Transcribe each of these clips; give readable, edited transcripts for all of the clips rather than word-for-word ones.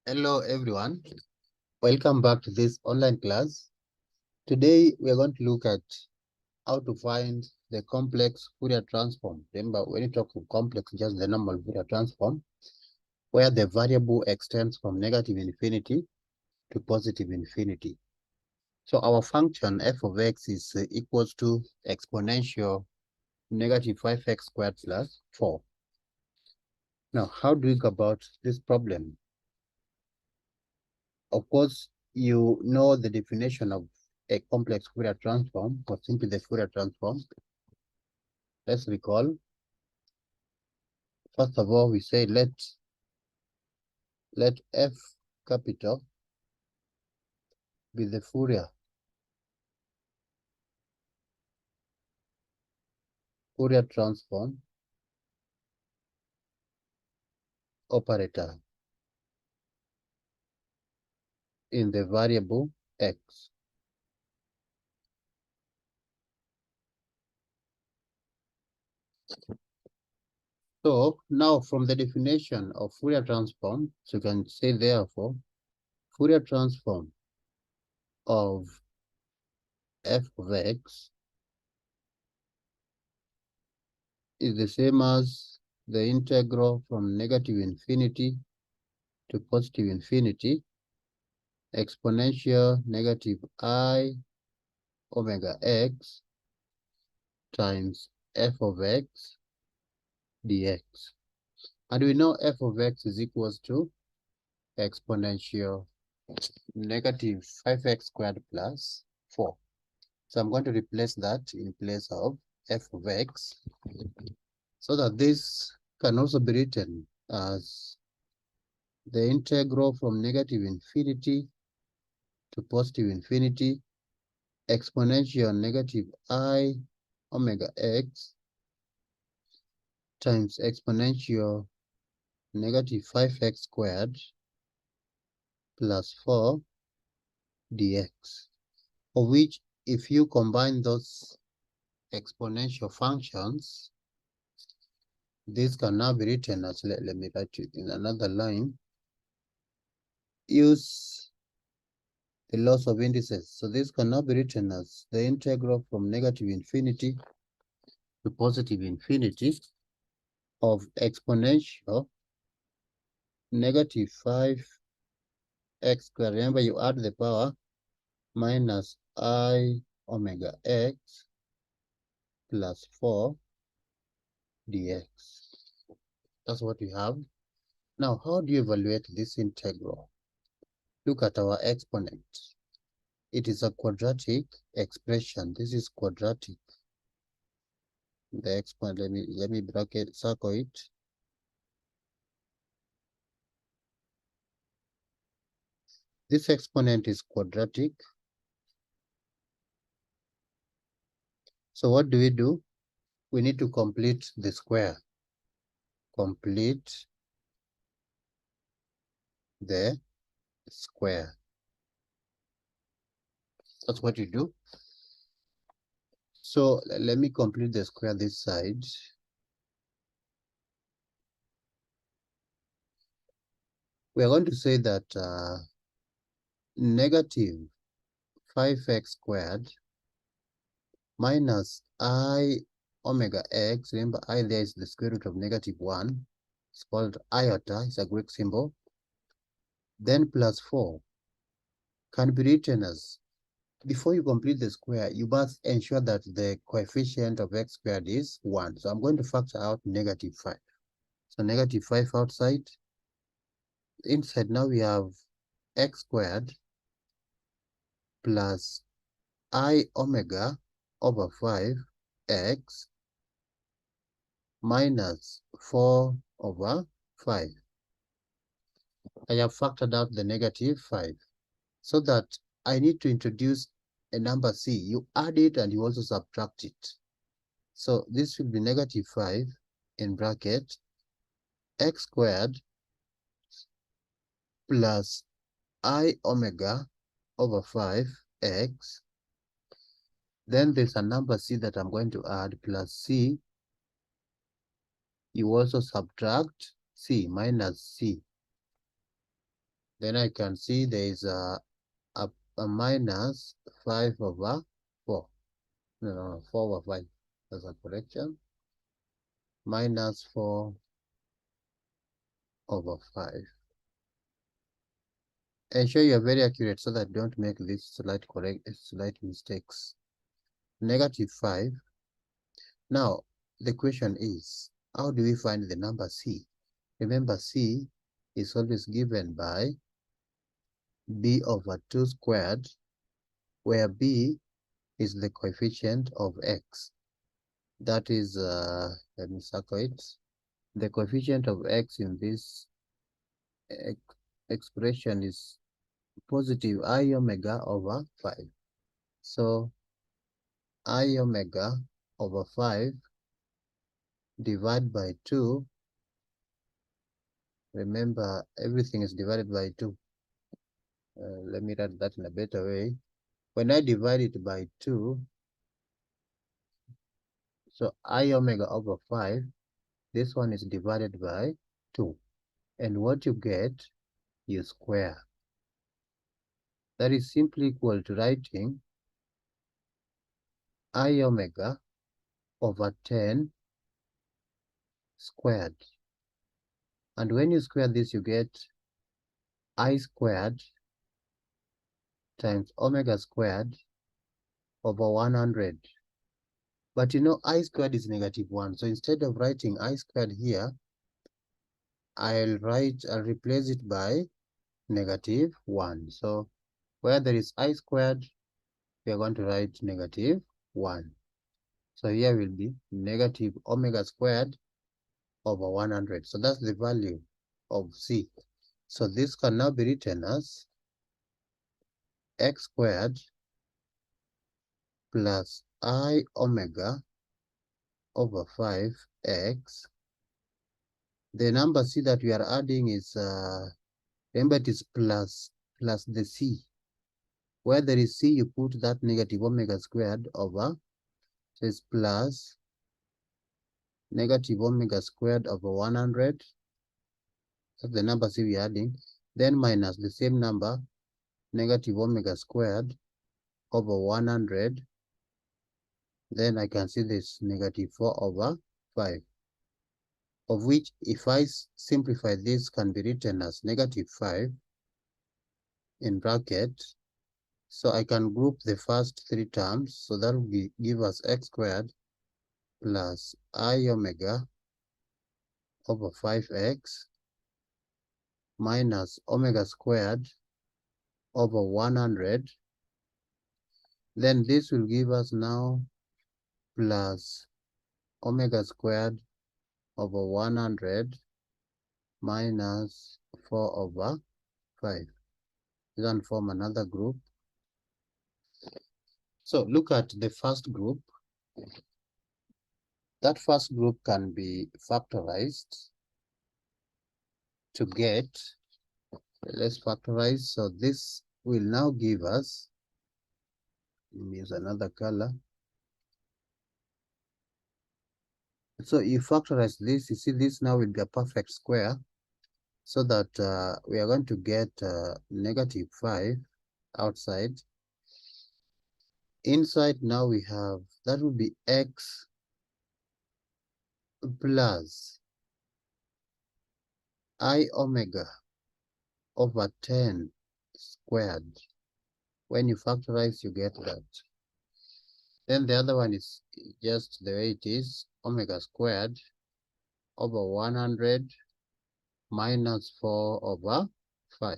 Hello everyone, welcome back to this online class. Today we are going to look at how to find the complex Fourier transform. Remember, when you talk of complex, just the normal Fourier transform, where the variable extends from negative infinity to positive infinity. So our function f of x is equals to exponential negative 5x squared plus 4. Now, how do we go about this problem? Of course, you know the definition of a complex Fourier transform, or simply the Fourier transform. Let's recall. First of all, we say let f capital be the Fourier transform operator in the variable x. So now from the definition of Fourier transform, so you can say therefore, Fourier transform of f of x is the same as the integral from negative infinity to positive infinity exponential negative I omega x times f of x dx. And we know f of x is equals to exponential negative 5x squared plus 4. So I'm going to replace that in place of f of x, so that this can also be written as the integral from negative infinity to positive infinity exponential negative I omega x times exponential negative 5x squared plus 4 dx, of which if you combine those exponential functions, this can now be written as, let me write it in another line, use the laws of indices. So this can now be written as the integral from negative infinity to positive infinity of exponential negative 5x squared. Remember, you add the power minus I omega x plus 4 dx. That's what we have. Now, how do you evaluate this integral? Look at our exponent. It is a quadratic expression. This is quadratic. The exponent, let me bracket, circle it. This exponent is quadratic. So what do? We need to complete the square. Complete the square. That's what you do. So let me complete the square this side. We are going to say that negative 5x squared minus I omega x, remember I there is the square root of negative 1. It's called iota, it's a Greek symbol. Then plus 4 can be written as, before you complete the square, you must ensure that the coefficient of x squared is 1. So I'm going to factor out negative 5. So negative 5 outside. Inside now we have x squared plus I omega over 5x minus 4 over 5. I have factored out the negative 5, so that I need to introduce a number c. You add it and you also subtract it. So this will be negative 5 in bracket x squared plus I omega over 5x. Then there's a number c that I'm going to add plus c. You also subtract c minus c. Then I can see there is a minus 5 over 4. No, 4 over 5. That's a correction. Minus 4 over 5. Ensure you are very accurate so that don't make these slight mistakes. Negative 5. Now, the question is, how do we find the number C? Remember, C is always given by b over 2 squared, where b is the coefficient of x. That is, let me circle it. The coefficient of x in this expression is positive I omega over 5. So I omega over 5 divided by 2. Remember, everything is divided by 2. Let me write that in a better way. When I divide it by 2, so I omega over 5, this one is divided by 2. And what you get, you square. That is simply equal to writing I omega over 10 squared. And when you square this, you get I squared times omega squared over 100. But you know, I squared is negative 1. So instead of writing I squared here, I'll replace it by negative 1. So where there is I squared, we are going to write negative 1. So here will be negative omega squared over 100. So that's the value of C. So this can now be written as x squared plus I omega over 5x. The number C that we are adding is, remember, it is plus the C. Where there is C, you put that negative omega squared over, so it's plus negative omega squared over 100. That's the number C we are adding. Then minus the same number, negative omega squared over 100. Then I can see this negative 4 over 5. Of which, if I simplify this, can be written as negative 5 in bracket. So I can group the first 3 terms. So that will give us x squared plus I omega over 5x minus omega squared over 100. Then this will give us now plus omega squared over 100 minus 4 over 5. Then form another group. So look at the first group. That first group can be factorized to get, let's factorize. So this will now give us, let me use another color. So you factorize this, you see this now will be a perfect square, so that we are going to get negative 5 outside. Inside now we have, that will be x plus I omega over 10 squared. When you factorize, you get that. Then the other one is just the way it is, omega squared over 100 minus 4 over 5.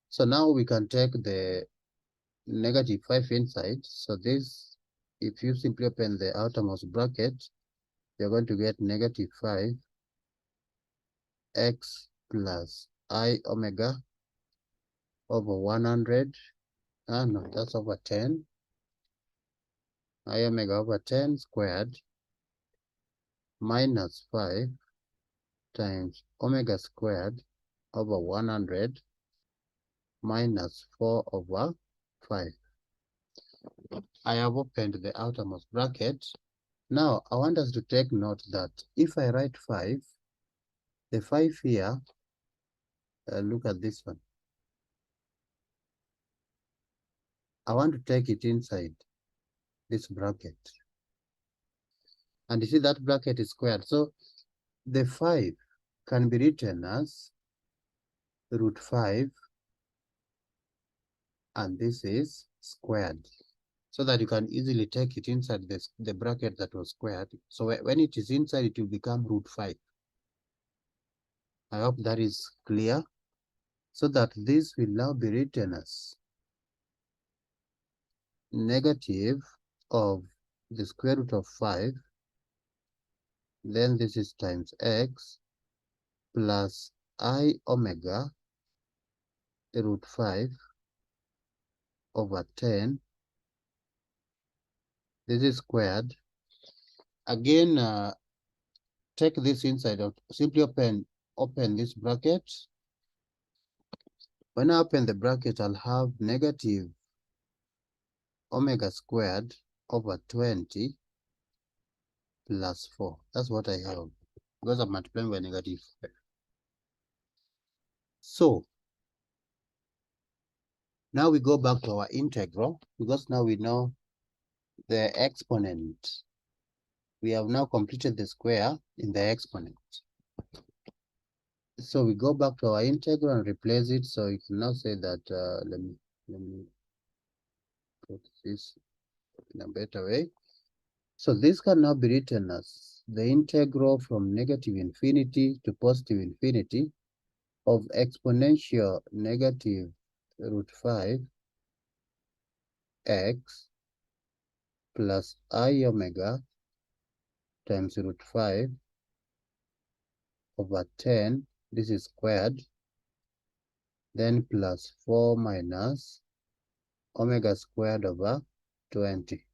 So now we can take the negative 5 inside. So this, if you simply open the outermost bracket, you're going to get negative 5 x plus I omega over 100. No, that's over 10. I omega over 10 squared minus 5 times omega squared over 100 minus 4 over 5. I have opened the outermost bracket. Now, I want us to take note that if I write 5, the 5 here Look at this one. I want to take it inside this bracket. And you see that bracket is squared. So the 5 can be written as root 5, and this is squared, so that you can easily take it inside the bracket that was squared. So when it is inside, it will become root 5. I hope that is clear. So that this will now be written as negative of the square root of 5, then this is times x, plus I omega root 5 over 10. This is squared. Again, take this inside out. Simply open this bracket. When I open the bracket, I'll have negative omega squared over 20 plus 4. That's what I have, because I'm multiplying by negative 5. So now we go back to our integral, because now we know the exponent. We have now completed the square in the exponent. So we go back to our integral and replace it. So you can now say that, let me put this in a better way. So this can now be written as the integral from negative infinity to positive infinity of exponential negative root 5 x plus I omega times root 5 over 10, this is squared, then plus 4 minus omega squared over 20.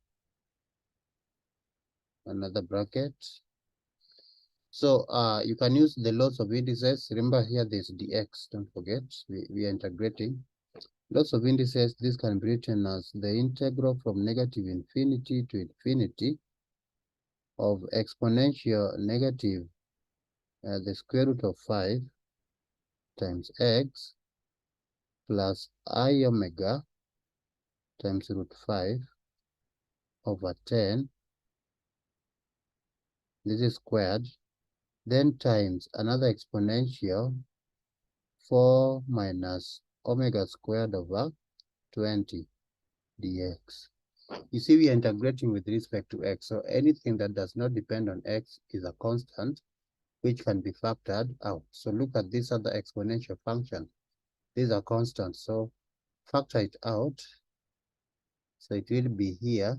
Another bracket. So you can use the laws of indices. Remember here there's dx, don't forget, we are integrating. Lots of indices, this can be written as the integral from negative infinity to infinity of exponential negative the square root of 5 times x plus I omega times root 5 over 10. This is squared. Then times another exponential 4 minus omega squared over 20 dx. You see, we are integrating with respect to x, so anything that does not depend on x is a constant, which can be factored out. So look at this other exponential function. These are constants, so factor it out. So it will be here.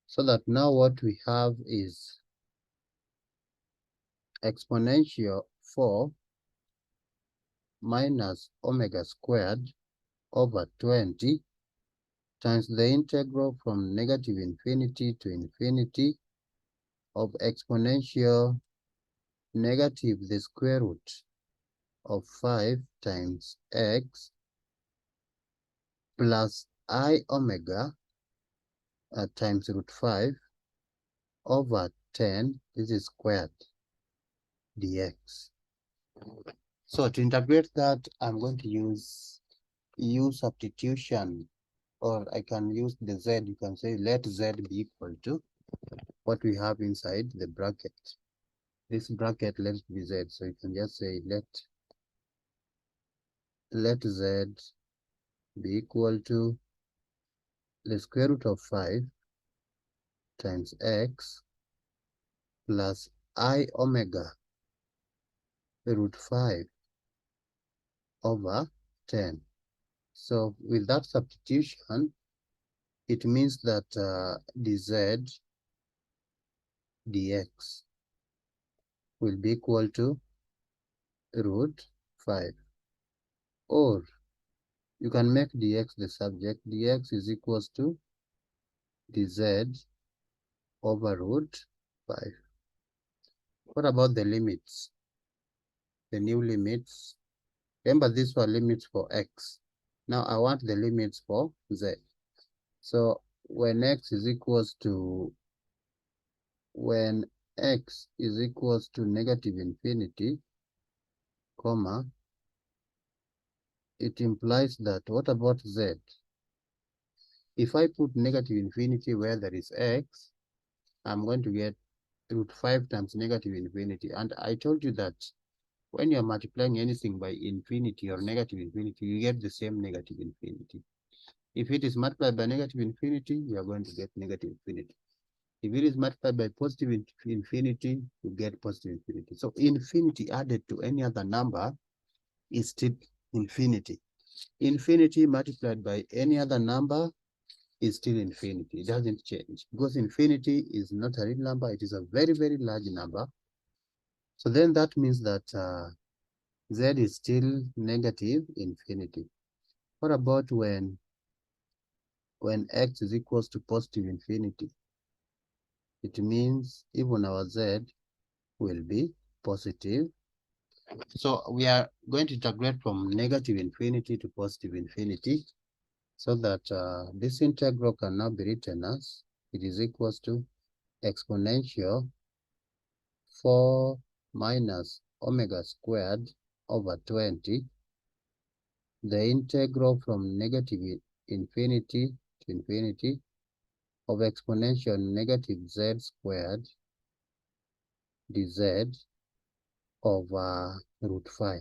So that now what we have is exponential 4 minus omega squared over 20 times the integral from negative infinity to infinity of exponential negative the square root of 5 times x plus I omega times root 5 over 10, this is squared dx. So to integrate that, I'm going to use substitution, or I can use the z. You can say let z be equal to what we have inside the bracket. This bracket, let it be z. So you can just say let z be equal to the square root of 5 times x plus I omega root 5 over 10. So with that substitution, it means that dz dx will be equal to root 5. Or you can make dx the subject. Dx is equals to dz over root 5. What about the limits? The new limits. Remember, these were limits for x. Now I want the limits for z. So when x is equals to negative infinity, comma, it implies that what about z? If I put negative infinity where there is x, I'm going to get root 5 times negative infinity. And I told you that when you're multiplying anything by infinity or negative infinity, you get the same negative infinity. If it is multiplied by negative infinity, you are going to get negative infinity. If it is multiplied by positive infinity, you get positive infinity. So infinity added to any other number is still infinity. Infinity multiplied by any other number is still infinity. It doesn't change because infinity is not a real number. It is a very, very large number. So then that means that z is still negative infinity. What about when x is equals to positive infinity? It means even our z will be positive. So we are going to integrate from negative infinity to positive infinity so that this integral can now be written as it is equals to exponential 4 minus omega squared over 20. The integral from negative infinity to infinity of exponential negative z squared dz over root 5.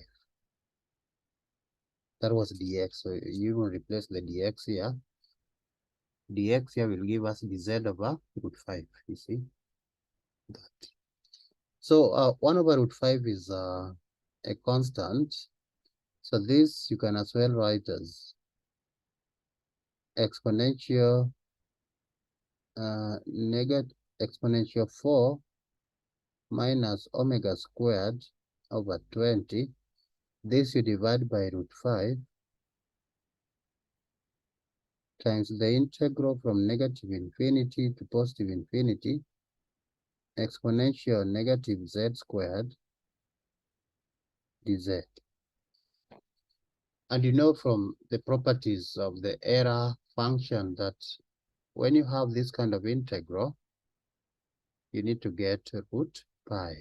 That was dx. So you will replace the dx here. Dx here will give us dz over root 5. You see that. So 1 over root 5 is a constant. So this you can as well write as exponential negative exponential 4 minus omega squared over 20. This you divide by root 5 times the integral from negative infinity to positive infinity exponential negative z squared dz. And you know from the properties of the error function that when you have this kind of integral, you need to get root pi.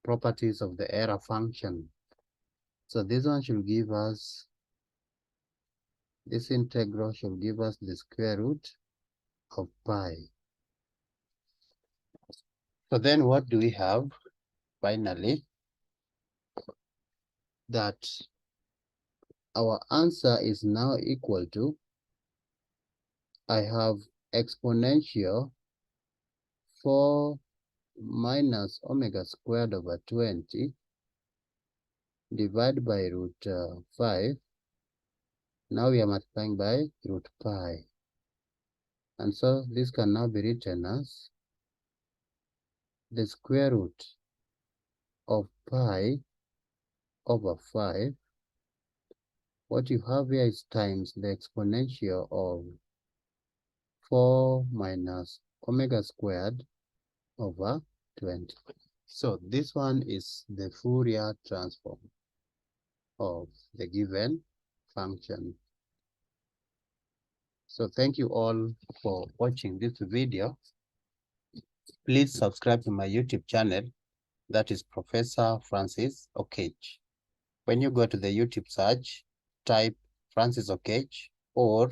Properties of the error function. So this one should give us, this integral should give us the square root of pi. So then what do we have? Finally, that our answer is now equal to, I have exponential 4 minus omega squared over 20 divided by root 5. Now we are multiplying by root pi. And so this can now be written as the square root of pi over 5. What you have here is times the exponential of 4 minus omega squared over 20. So this one is the Fourier transform of the given function. So thank you all for watching this video. Please subscribe to my YouTube channel. That is Professor Francis Okech. When you go to the YouTube search, type Francis Okech or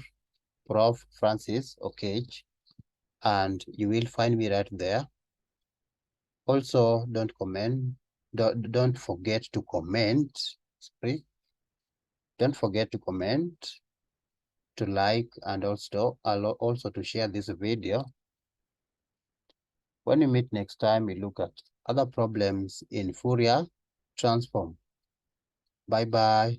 Prof. Francis Okech, and you will find me right there. Also, don't forget to comment. Sorry. Don't forget to comment, to like, and also to share this video. When we meet next time, we look at other problems in Fourier transform. Bye-bye.